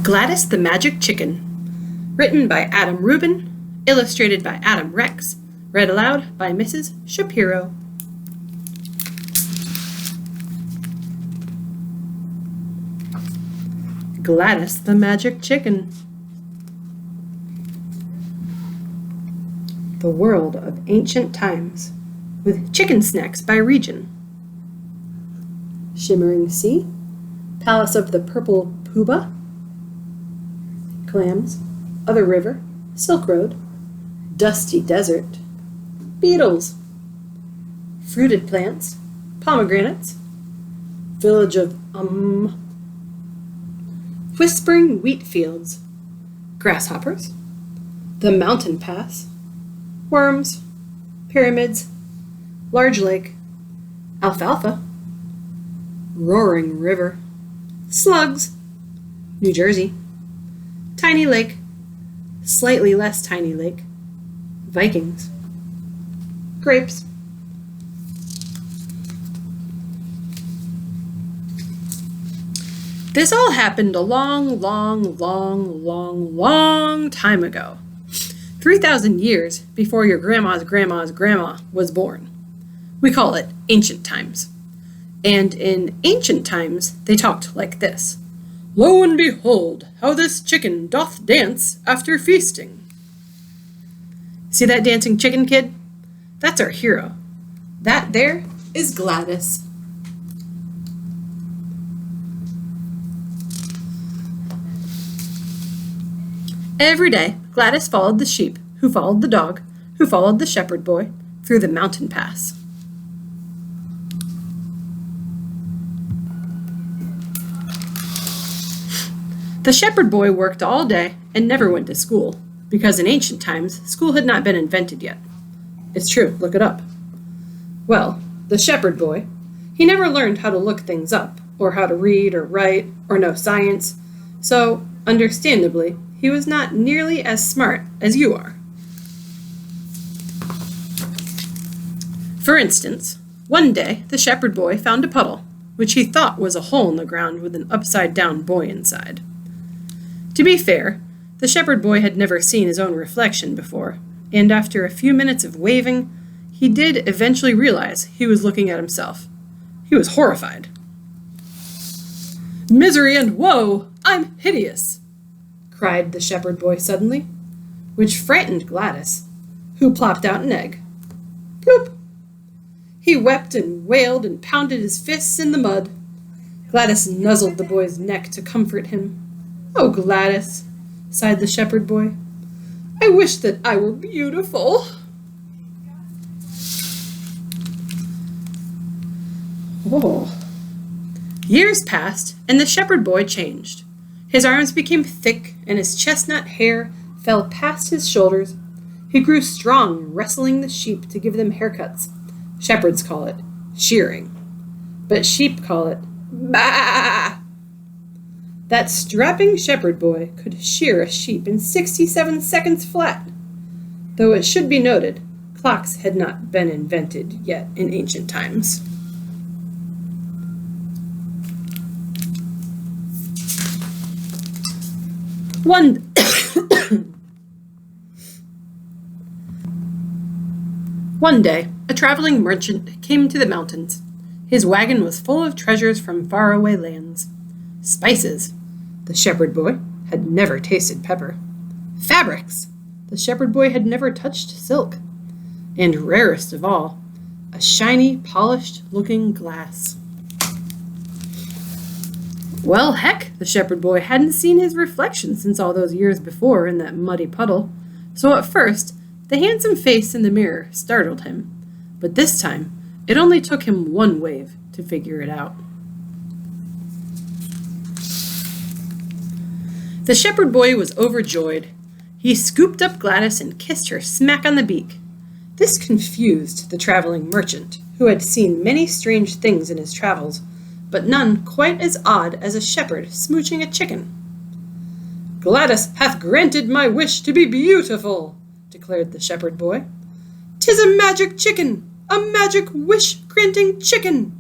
Gladys the Magic Chicken. Written by Adam Rubin. Illustrated by Adam Rex. Read aloud by Mrs. Shapiro. Gladys the Magic Chicken. The World of Ancient Times, with chicken snacks by region. Shimmering Sea, Palace of the Purple Poobah, Clams, Other River, Silk Road, Dusty Desert, Beetles, Fruited Plants, Pomegranates, Village of Whispering Wheat Fields, Grasshoppers, The Mountain Pass, Worms, Pyramids, Large Lake, Alfalfa, Roaring River, Slugs, New Jersey, Tiny Lake, Slightly Less Tiny Lake, Vikings, Grapes. This all happened a long time ago. 3,000 years before your grandma's grandma was born. We call it ancient times. And in ancient times, they talked like this. Lo and behold, how this chicken doth dance after feasting. See that dancing chicken, kid? That's our hero. That there is Gladys. Every day, Gladys followed the sheep, who followed the dog, who followed the shepherd boy, through the mountain pass. The shepherd boy worked all day and never went to school, because in ancient times, school had not been invented yet. It's true, look it up. Well, the shepherd boy, he never learned how to look things up, or how to read or write, or know science, so, understandably, he was not nearly as smart as you are. For instance, one day the shepherd boy found a puddle, which he thought was a hole in the ground with an upside-down boy inside. To be fair, the shepherd boy had never seen his own reflection before, and after a few minutes of waving, he did eventually realize he was looking at himself. He was horrified. Misery and woe! I'm hideous! Cried the shepherd boy suddenly, which frightened Gladys, who plopped out an egg. Bloop! He wept and wailed and pounded his fists in the mud. Gladys nuzzled the boy's neck to comfort him. Oh, Gladys, sighed the shepherd boy, I wish that I were beautiful. Oh. Years passed, and the shepherd boy changed. His arms became thick, and his chestnut hair fell past his shoulders. He grew strong, wrestling the sheep to give them haircuts. Shepherds call it shearing, but sheep call it baa. That strapping shepherd boy could shear a sheep in 67 seconds flat. Though it should be noted, clocks had not been invented yet in ancient times. One day, a traveling merchant came to the mountains. His wagon was full of treasures from faraway lands. Spices. The shepherd boy had never tasted pepper. Fabrics. The shepherd boy had never touched silk. And rarest of all, a shiny, polished-looking glass. Well, heck, the shepherd boy hadn't seen his reflection since all those years before in that muddy puddle, so at first, the handsome face in the mirror startled him, but this time, it only took him one wave to figure it out. The shepherd boy was overjoyed. He scooped up Gladys and kissed her smack on the beak. This confused the traveling merchant, who had seen many strange things in his travels, but none quite as odd as a shepherd smooching a chicken. Gladys hath granted my wish to be beautiful, declared the shepherd boy. 'Tis a magic chicken, a magic wish-granting chicken.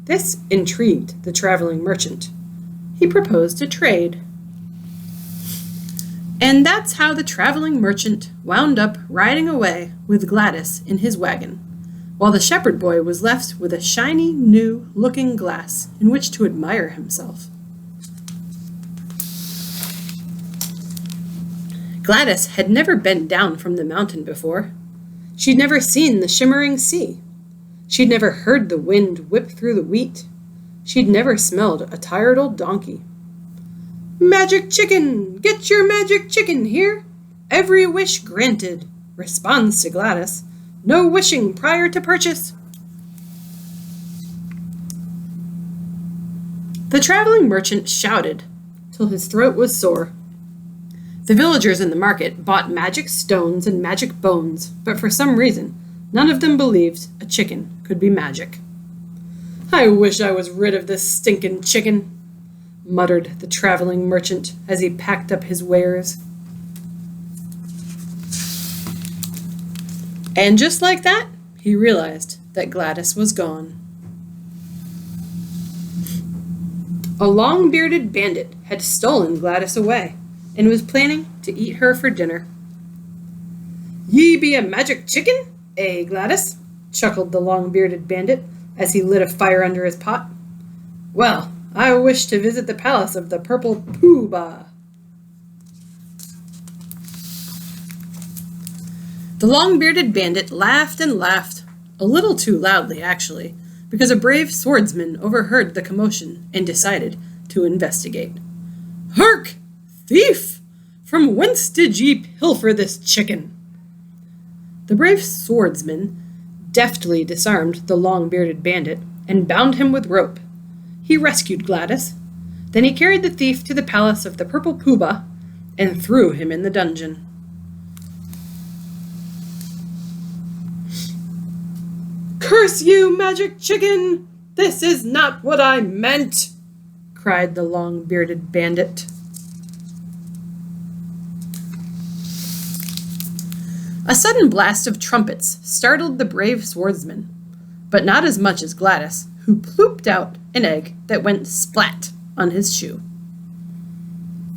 This intrigued the traveling merchant. He proposed a trade. And that's how the traveling merchant wound up riding away with Gladys in his wagon, while the shepherd boy was left with a shiny, new looking glass in which to admire himself. Gladys had never been down from the mountain before. She'd never seen the shimmering sea. She'd never heard the wind whip through the wheat. She'd never smelled a tired old donkey. "Magic chicken! Get your magic chicken here! Every wish granted," responds to Gladys. "No wishing prior to purchase." The traveling merchant shouted till his throat was sore. The villagers in the market bought magic stones and magic bones, but for some reason, none of them believed a chicken could be magic. "I wish I was rid of this stinking chicken," muttered the traveling merchant as he packed up his wares. And just like that, he realized that Gladys was gone. A long-bearded bandit had stolen Gladys away and was planning to eat her for dinner. "Ye be a magic chicken, eh, Gladys?" chuckled the long-bearded bandit as he lit a fire under his pot. "Well, I wish to visit the palace of the Purple Pooh-Bah." The long-bearded bandit laughed and laughed, a little too loudly actually, because a brave swordsman overheard the commotion and decided to investigate. "Hark! Thief! From whence did ye pilfer this chicken?" The brave swordsman deftly disarmed the long-bearded bandit and bound him with rope. He rescued Gladys. Then he carried the thief to the palace of the Purple Pooh-Bah and threw him in the dungeon. "Curse you, magic chicken! This is not what I meant!" cried the long-bearded bandit. A sudden blast of trumpets startled the brave swordsman, but not as much as Gladys, who plooped out an egg that went splat on his shoe.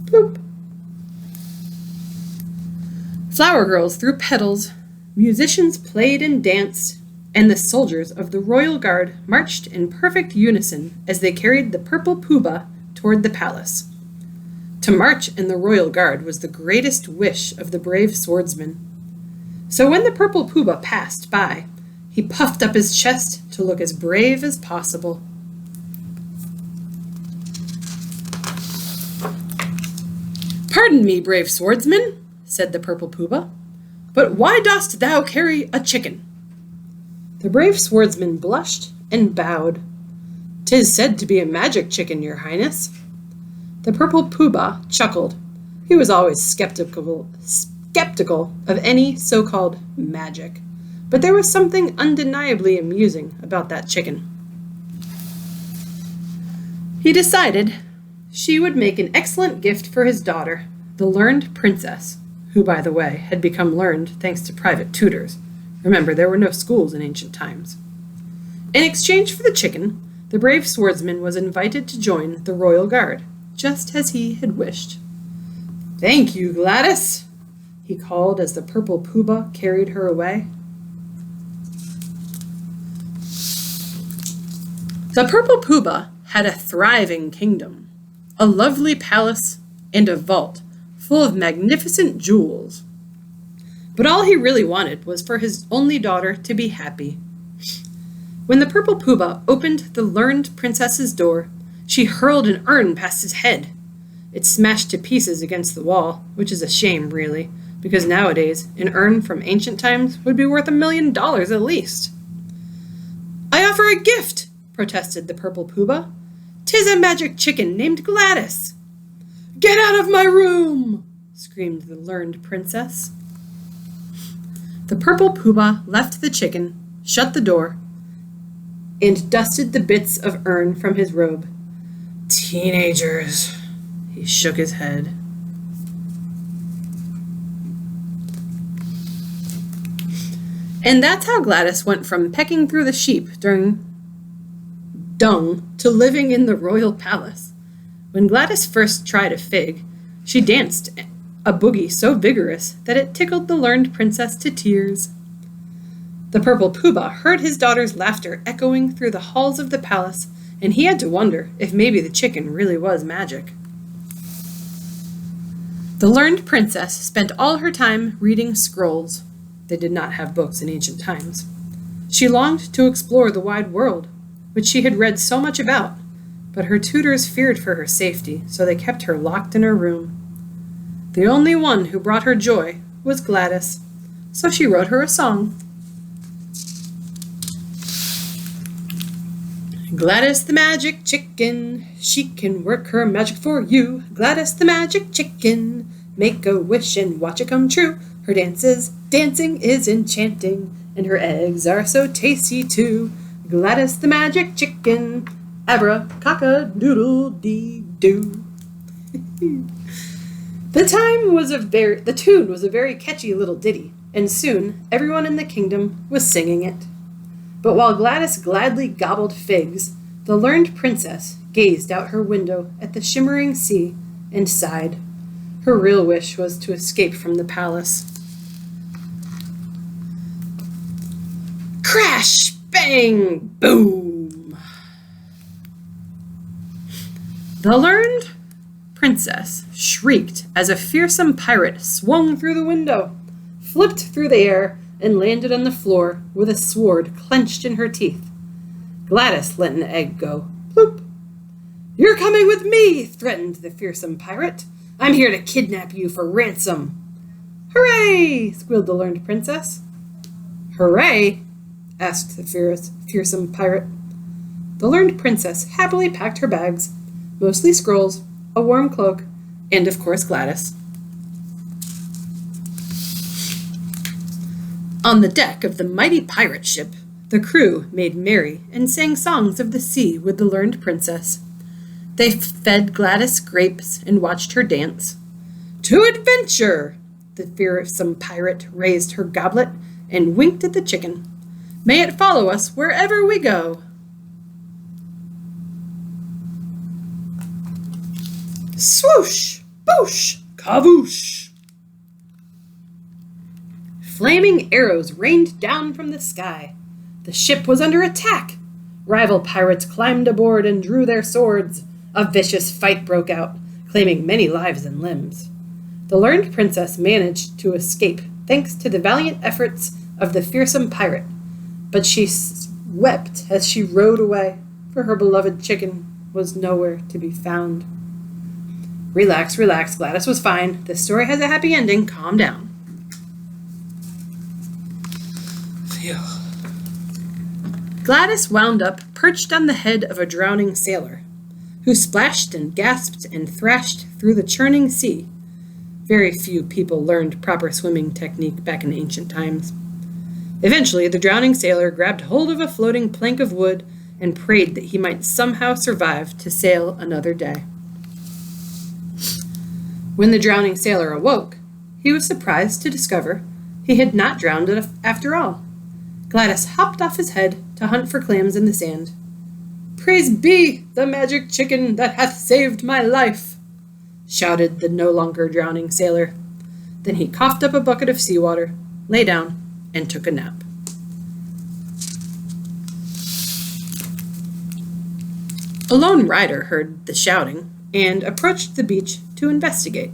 Ploop. Flower girls threw petals, musicians played and danced, and the soldiers of the royal guard marched in perfect unison as they carried the Purple Pooh-Bah toward the palace. To march in the royal guard was the greatest wish of the brave swordsman. So when the Purple Pooh-Bah passed by, he puffed up his chest to look as brave as possible. "Pardon me, brave swordsman," said the Purple Pooh-Bah, "but why dost thou carry a chicken?" The brave swordsman blushed and bowed. "'Tis said to be a magic chicken, your highness." The Purple Pooh-Bah chuckled. He was always skeptical of any so-called magic, but there was something undeniably amusing about that chicken. He decided she would make an excellent gift for his daughter, the learned princess, who, by the way, had become learned thanks to private tutors. Remember, there were no schools in ancient times. In exchange for the chicken, the brave swordsman was invited to join the royal guard, just as he had wished. "Thank you, Gladys," he called as the Purple Pooh-Bah carried her away. The Purple Pooh-Bah had a thriving kingdom, a lovely palace, and a vault full of magnificent jewels. But all he really wanted was for his only daughter to be happy. When the Purple Pooh-Bah opened the learned princess's door, she hurled an urn past his head. It smashed to pieces against the wall, which is a shame, really, because nowadays an urn from ancient times would be worth $1 million at least. "I offer a gift," protested the Purple Pooh-Bah. "'Tis a magic chicken named Gladys." "Get out of my room!" screamed the learned princess. The Purple Pooh-Bah left the chicken, shut the door, and dusted the bits of urn from his robe. "Teenagers," he shook his head. And that's how Gladys went from pecking through the sheep during dung to living in the royal palace. When Gladys first tried a fig, she danced a boogie so vigorous that it tickled the learned princess to tears. The purple poobah heard his daughter's laughter echoing through the halls of the palace, and he had to wonder if maybe the chicken really was magic. The learned princess spent all her time reading scrolls. They did not have books in ancient times. She longed to explore the wide world, which she had read so much about, but her tutors feared for her safety, so they kept her locked in her room. The only one who brought her joy was Gladys, so she wrote her a song. Gladys the magic chicken, she can work her magic for you. Gladys the magic chicken, make a wish and watch it come true. Her dancing is enchanting, and her eggs are so tasty too. Gladys the magic chicken, abracadabra-doodle-dee-doo. The tune was a very catchy little ditty, and soon everyone in the kingdom was singing it. But while Gladys gladly gobbled figs, the learned princess gazed out her window at the shimmering sea and sighed. Her real wish was to escape from the palace. Crash! Bang! Boom! The learned princess shrieked as a fearsome pirate swung through the window, flipped through the air, and landed on the floor with a sword clenched in her teeth. Gladys let an egg go. Bloop! You're coming with me, threatened the fearsome pirate. I'm here to kidnap you for ransom. Hooray! Squealed the learned princess. Hooray? Asked the fearsome pirate. The learned princess happily packed her bags, mostly scrolls, a warm cloak, and of course Gladys. On the deck of the mighty pirate ship, the crew made merry and sang songs of the sea with the learned princess. They fed Gladys grapes and watched her dance. To adventure! The fearsome pirate raised her goblet and winked at the chicken. May it follow us wherever we go. Swoosh! Boosh! Kavoosh! Flaming arrows rained down from the sky. The ship was under attack. Rival pirates climbed aboard and drew their swords. A vicious fight broke out, claiming many lives and limbs. The learned princess managed to escape thanks to the valiant efforts of the fearsome pirate, but she wept as she rowed away, for her beloved chicken was nowhere to be found. Relax, relax, Gladys was fine. This story has a happy ending. Calm down. Phew. Gladys wound up perched on the head of a drowning sailor, who splashed and gasped and thrashed through the churning sea. Very few people learned proper swimming technique back in ancient times. Eventually, the drowning sailor grabbed hold of a floating plank of wood and prayed that he might somehow survive to sail another day. When the drowning sailor awoke, he was surprised to discover he had not drowned after all. Gladys hopped off his head to hunt for clams in the sand. Praise be the magic chicken that hath saved my life, shouted the no longer drowning sailor. Then he coughed up a bucket of seawater, lay down, and took a nap. A lone rider heard the shouting and approached the beach to investigate.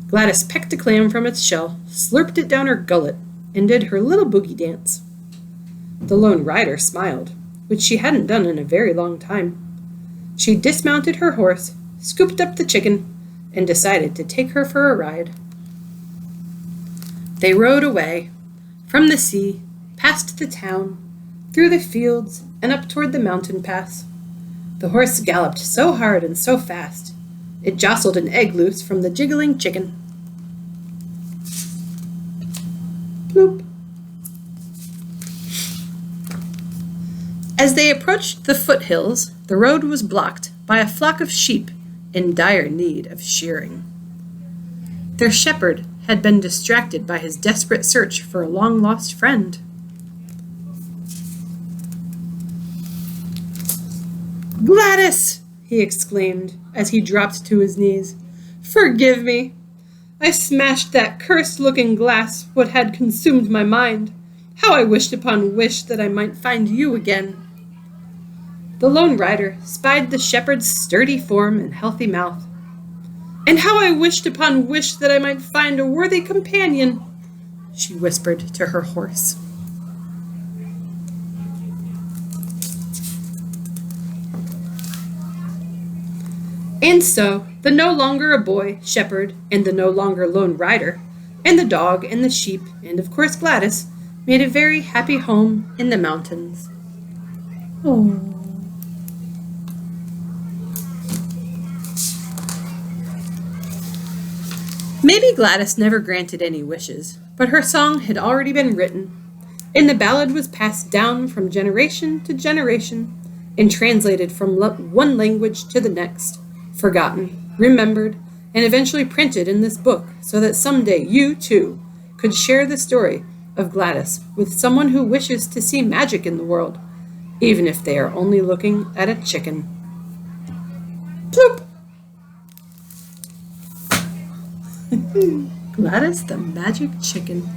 Gladys pecked a clam from its shell, slurped it down her gullet, and did her little boogie dance. The lone rider smiled, which she hadn't done in a very long time. She dismounted her horse, scooped up the chicken, and decided to take her for a ride. They rode away, from the sea, past the town, through the fields, and up toward the mountain pass. The horse galloped so hard and so fast, it jostled an egg loose from the jiggling chicken. Bloop. As they approached the foothills, the road was blocked by a flock of sheep in dire need of shearing. Their shepherd had been distracted by his desperate search for a long-lost friend. Gladys! He exclaimed as he dropped to his knees. Forgive me. I smashed that cursed-looking glass, what had consumed my mind. How I wished upon wish that I might find you again. The lone rider spied the shepherd's sturdy form and healthy mouth. And how I wished upon wish that I might find a worthy companion, she whispered to her horse. And so, the no longer a boy, shepherd, and the no longer lone rider, and the dog and the sheep, and of course Gladys, made a very happy home in the mountains. Oh. Maybe Gladys never granted any wishes, but her song had already been written, and the ballad was passed down from generation to generation, and translated from one language to the next, forgotten, remembered, and eventually printed in this book so that someday you, too, could share the story of Gladys with someone who wishes to see magic in the world, even if they are only looking at a chicken. Ploop! Gladys the magic chicken.